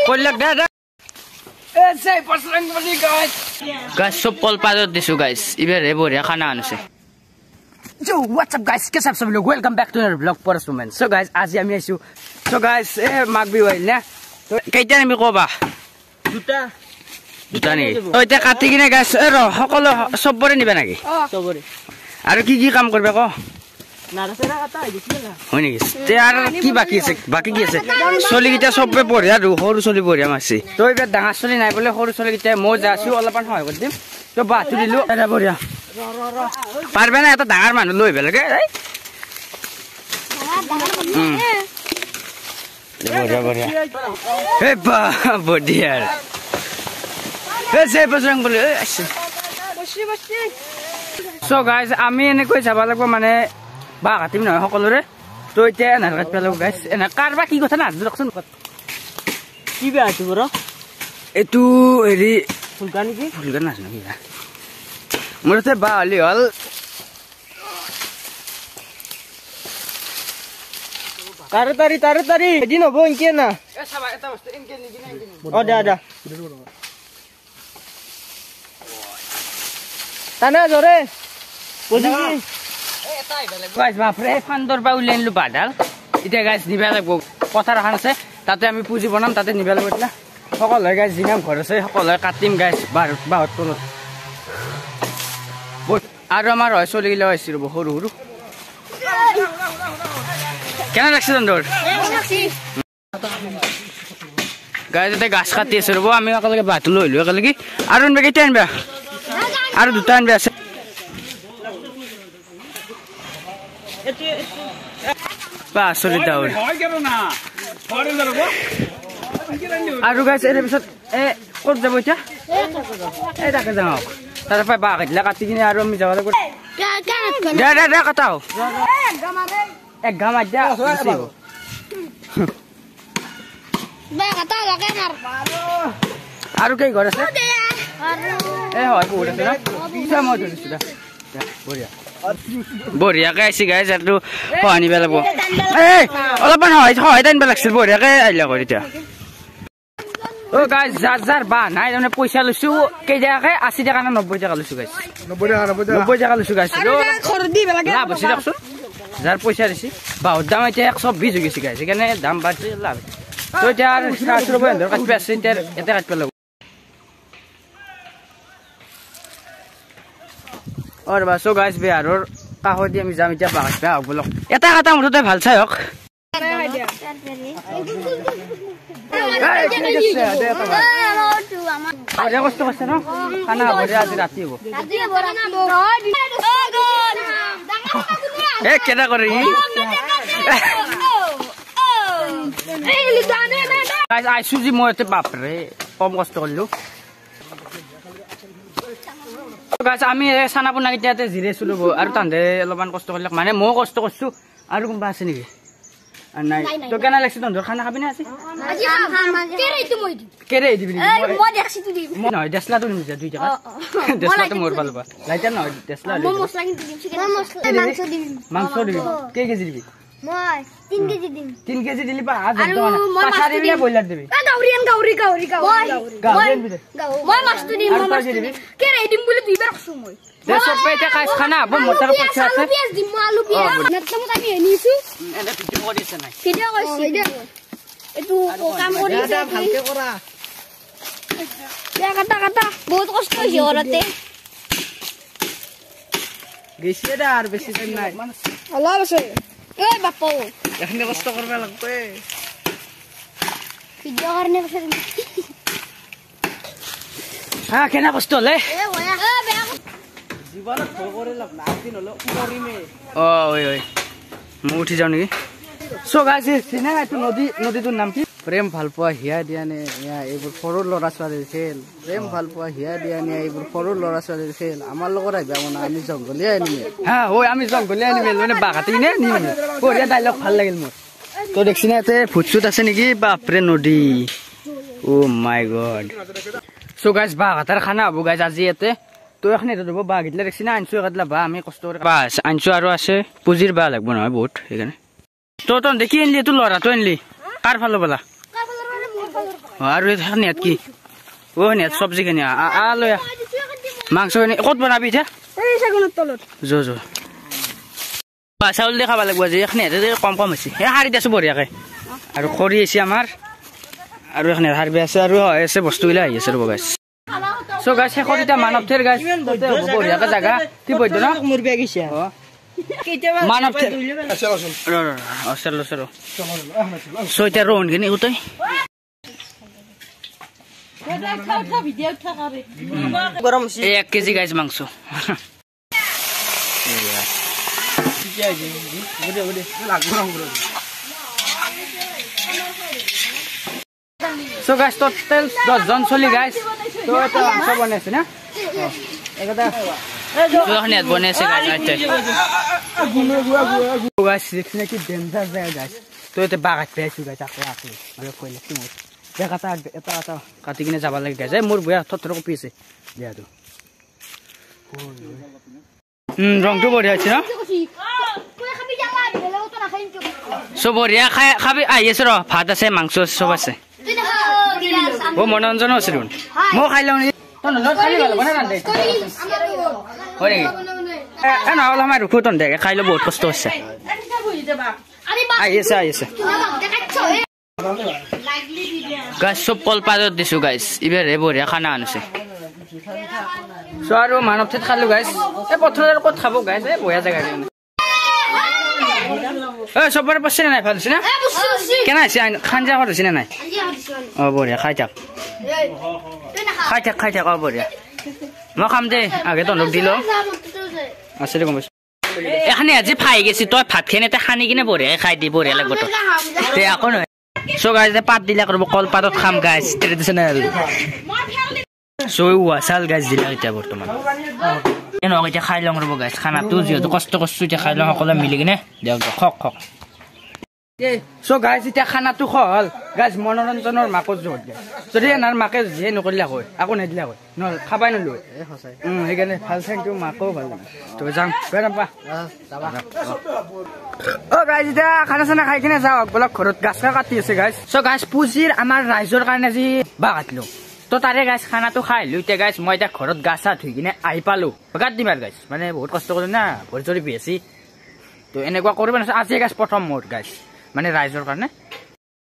কইলাক দে এ সেই পছরং বলি গাইস সব কল পাজত দিছো গাইস ইবারে বড়িয়া খানা আনছে So what's up guys? What's up सब लोग? Welcome back to another vlog Poros Women. So guys, आज আমি আইছো. So guys, মাগবি হইল না. তো কেইটা আমি কবা? দুটা নি. ওইটা কাটি কিনে গাইস ৰ সকলো সবৰে নিবা নাকি? সবৰে. আৰু কি কাম কৰবে ক? নাৰাছেৰা কাটা দিছিল না. হয় নেকি? তে আৰু কি বাকি আছে? বাকি কি আছে? চলি কিটা সবে বঢ়িয়া সৰু চলি বঢ়িয়া মাছি. তো এইবাৰ ডাঙৰ চলি নাই বলে সৰু চলি কিটা মই যাছো অলপমান সহায় কৰি দিম. তো বাছু দিলো এটা বঢ়িয়া. পাৰবে না এত ডাঙৰ মানুহ লৈ বেলেগে বঢ়িয়া বঢ়িয়া হে বা বঢ়িয়া হে সে পছৰং বলে আছে সো গাইস আমি এনেকৈ যাব লাগিব মানে বা কাটিম নহয় সকলোৰে তো এতিয়া এনাৰ কাট পেলাও গাইস এনা কাৰবা কি কথা নাজৰকচোন কি বে আছে বড় এটু হেৰি ফুলকা নেকি ফুলকা নাজনো কি মোৰতে বা হলি হল তাড়াতাড়ি এদিন হব ইনকে না এ সাবা এটা বস্তু ইনকে নিদি না ইনকে ও দা তানা জরে বুঝিছি এ এটাই বেলে গাইস বাপরে ফান্দর বা উলেনলু বাদাল ইটা গাইস নিবা লাগব কথা রাখান আছে তাতে আমি পুজি বনাম তাতে নিবা লাগব না সকল হয় গাইস জিনাম ঘর আছে সকল হয় কাটিম গাইস বাহত তলত আৰু আমাৰ হয় চলি গিলা হৈছে ৰব সৰু সৰু কেনে লাগছে দন্দৰ গাইজ এতে গাছ কাটি আছে ৰব আমি একেলগে বাঁহটো লৈ লো একেলগে আৰু আনবা কেইটা আনবা আৰু দুটা আনবা আছে বা চলি দাউৰ আৰু গাইজ এৰ পিছত ক'ত যাব এতিয়া এই তাকে যাওঁ তাতে পাই বাঘ দিলা কাটি কিনে আৰু আমি যাব লাগিব দে কাটাও এক গাম আজ দিয়া আৰু কি ঘৰ আছে এ হয় বহুত আছে না মই ধৰিছো দা বঢ়িয়া বঢ়িয়াকে আইছি গাইছ আৰু আনিব লাগিব এই অলপমান হয় আনিব লাগিছিল বঢ়িয়াকে আহিলা ঘৰ এতিয়া ও গাইস যার বা নাই মানে পয়সা লইছো কে টাকা 80 টাকা না 90 টাকা লইছো গাইস 90 টাকা লইছো গাইস খরচ দি লাগে লাভ আছে দেখছুন যার পয়সা দিছি বহুত দাম এটা 120 হৈ গেছে গাইস এখানে দাম বাড়ছে লাভ তো যার 400 টাকা ধর কাটবে আছে এটা কাটবে লাগ আর বাসো গাইস বিহারর কাহো দি আমি যাম এটা বাগাত পা বলক এটা কথা মুঠতে ভাল চাই হক কষ্ট করছে না খানা ভরে আজ রাতি হবো কেনা করে আইসু যে মই বাপরে কম কষ্ট করলো আমি চানা পোনা কেইটাতে জিৰাইছো লব আৰু তান্ধে অলপমান কষ্ট কৰিলে মানে মই কষ্ট কৰিছো আৰু কোনোবা আছে নেকি নাই তো কেনা লাগছে তহঁতৰ খানা খাবি না আছে কেৰে দিবি নহয় দেচলাটো নিম দুই টাকা দেচলাটো মোৰ ভাল পা লাইটাৰ নহয় দেচলা মাংস দিবি কেই কেজি দিবি মই 3 কেজি দিম 3 কেজি দিলি পা আজ পাঁচা দিবি না বইলাৰ দিবি গাউৰিয়ান মই মাছটো দিম মই মাছ দিবি কেৰে দিম বুলি দুইবাৰ কছো মই দে সবে এটা কাজ খানা আব মটৰ পইচা আছে আলু পিয়াজ দিম আলু পিয়াজ নেটম কামি এনিছো এনে ভিডিও কৰিছে নাই ভিডিও কৰিছে এটো কাম কৰিছে ভালকে কৰা কাটা বহুত কষ্ট হৈছে ওৰতে গেছে দা আর বেশি টাইম নাই অলপ আছে এ বাপু এখানে কষ্ট করবে লাগবে ভিডিও করনে বসে হ্যাঁ কেনা কষ্ট হলে এ ওয়া বেয়া জীবনত ভয় করে লাভ না দিন হলো কৰিমে ওই মই উঠি যাও নেকি সো গাইস সিনা এটো নদীটোৰ নাম কি প্ৰেম ভালপোৱা হিয়া দিয়া নে এইবোৰ সৰু লৰা ছোৱালীৰ খেল প্ৰেম ভালপোৱা হিয়া দিয়া নে এইবোৰ সৰু লৰা ছোৱালীৰ খেল আমাৰ লগত আহিবা মানে আমি জংগলে আনিমে হ্যাঁ ওই আমি জংগলে আনিমে মানে বাগাতে নে নিমে বঢ়িয়া ডায়লগ ভাল লাগিল মোৰ তো দেখছিনা এতে ভুতচুত আছে নেকি বাপৰে নদী ও মাই গড সো গাইস বাগাতাৰ খানা হবো গাইস আজি এতে তো এখানে ধরব বা গিতলা দেখছিনা আনছো কাটলা বা আমি কষ্ট করে বাস আনছো আৰু আছে পুজিৰ বা লাগব নহয় বহুত এখানে তো দেখি আনলি তো লৰা তো আনলি কাৰ ফালো বলা আৰু নেট কি নেট চব্জিখিনি লৈ মাংসখিনি ক'ত বনাবি এতিয়া যো চাউল দি খাব লাগিব আজি এখনে কম কম হৈছে সাৰি দিছোঁ বঢ়িয়াকৈ আৰু খৰি আহিছে আমাৰ আৰু এখনে সাৰবি আছে আৰু আছে বস্তুবিলাক আহি আছে ৰ'ব গাইছ চ' গাইছ শেষত এতিয়া মানৱ থিৰ গাইছ বঢ়িয়াকৈ জাগা কি বৈদ্য ন মোৰ বেগ গৈছে মানৱ থিৰ চ' এতিয়া ৰহনখিনি উঠাই 1 কেজি গাইছ মাংস So guys, total 10 জন চলি guys. তো এটা মাংস বনাইছে না? এটা net বনাইছে guys আইতে। Guys, দেখনে কি ডেঞ্জার যায় guys. তো এটা বাগাত পেয়েছি guys আকলি। মানে কইলে কি মত। দেখাটা এটা কাটি কিনে যাব লাগে guys। মোর বয়া থথর কপিছে। দেয়াটো। রংটো বঢ়িয়া আছে না? So বঢ়িয়া খাবি আইছে ৰ ভাত আছে মাংস সব আছে ও মনোৰঞ্জন আছে দেখোন মই খাই লওঁ খালি ভাল বনাই ৰান্ধে হয় নেকি নহ'লে আমাৰ ৰখো তন দেখে খাই ল বহুত কষ্ট আছে আহিছে গাছ চব কলপাতত দিছো গাইছ ইবাৰে বঢ়িয়া খানা আনিছে চ আৰু মানৱ ঠাইত খালো গাইছ এই পথৰৰ ক'ত খাব গাইছ এই বঢ়িয়া জেগা সবৰে পছে নাই ভাল হৈছে না কেনে আছে খাঞ্জা ঘৰ হৈছে নাই বঢ়িয়া খাই থাক বঢ়িয়া মই খাম দে আগে তহঁতক দিলো আছে দে গম পাইছো এখানে আজি ফাই গেছি তই ভাতখিনি এটা সানি কিনে বঢ়িয়া খাই দি বঢ়িয়া লাগিব তোৰ তে আকৌ নহয় চ' গাইজ পাত দিলে কৰিব কলপাতত খাম গাইজ ট্ৰেডিশ্যনেল চ' চাল গাইজ দিলে এতিয়া বৰ্তমান এনেকুৱা এতিয়া খাই লওঁ ৰ'ব গাইজ খানাটো যিহেতু কষ্ট কৰিছোঁ এতিয়া খাই লওঁ সকলোৱে মিলি কিনে দিয়ক খক চ' গাইজ এতিয়া খানাটো হ'ল গাইজ মনোৰঞ্জনৰ মাকত জোৰ দিয়ে যদি এনাৰ মাকে যিয়ে নকৰিলে হয় আকৌ নিদিলে হয় নহ'লে খাবাই নলৈ সেইকাৰণে ভাল থেংক ইউ মাকো ভাল লাগে তো যাম নাপা গাইজ এতিয়া খানা চানা খাই কিনে যাওক বোলক ঘৰত গাছ কাটি আছে গাইজ চ' গাইজ পুঁজিৰ আমাৰ ৰাইজৰ কাৰণে আজি বাঁহ কাটিলোঁ তো তাৰে গাইছ খানাটো খাই আহিলোঁ এতিয়া গাইছ মই এতিয়া ঘৰত গা চা ধুই কিনে আহি পালোঁ গাত দিম আৰু গাইছ মানে বহুত কষ্ট কৰিলোঁ না ভৰি চৰি বেছি তো এনেকুৱা কৰিব নাছিল আজি গাইছ প্ৰথম মোৰ গাইছ মানে ৰাইজৰ কাৰণে